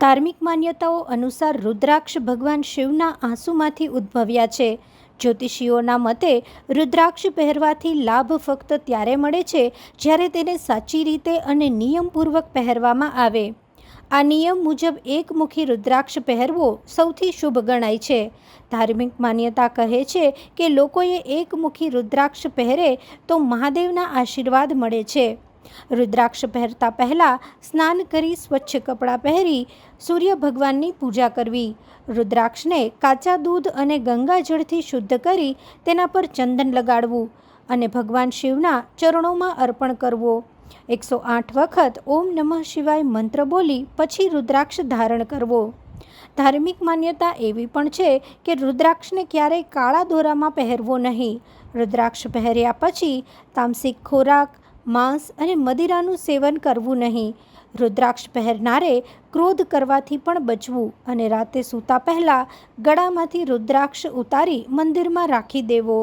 ધાર્મિક માન્યતાઓ અનુસાર રુદ્રાક્ષ ભગવાન શિવના આંસુમાંથી ઉદ્ભવ્યા છે. જ્યોતિષીઓના મતે રુદ્રાક્ષ પહેરવાથી લાભ ફક્ત ત્યારે મળે છે જ્યારે તેને સાચી રીતે અને નિયમપૂર્વક પહેરવામાં આવે. આ નિયમ મુજબ એકમુખી રુદ્રાક્ષ પહેરવો સૌથી શુભ ગણાય છે. ધાર્મિક માન્યતા કહે છે કે લોકોએ એકમુખી રુદ્રાક્ષ પહેરે તો મહાદેવના આશીર્વાદ મળે છે. રુદ્રાક્ષ પહેરતા પહેલાં સ્નાન કરી સ્વચ્છ કપડાં પહેરી સૂર્ય ભગવાનની પૂજા કરવી. રુદ્રાક્ષને કાચા દૂધ અને ગંગાજળથી શુદ્ધ કરી તેના પર ચંદન લગાડવું અને ભગવાન શિવના ચરણોમાં અર્પણ કરવો. 108 વખત ઓમ નમઃ શિવાય મંત્ર બોલી પછી રુદ્રાક્ષ ધારણ કરવો. ધાર્મિક માન્યતા એવી પણ છે કે રુદ્રાક્ષને ક્યારેય કાળા દોરામાં પહેરવો નહીં. રુદ્રાક્ષ પહેર્યા પછી તામસિક ખોરાક, માંસ અને મદિરાનું સેવન કરવું નહીં. રુદ્રાક્ષ પહેરનારે ક્રોધ કરવાથી પણ બચવું અને રાતે સૂતા પહેલાં ગળામાંથી રુદ્રાક્ષ ઉતારી મંદિરમાં રાખી દેવો.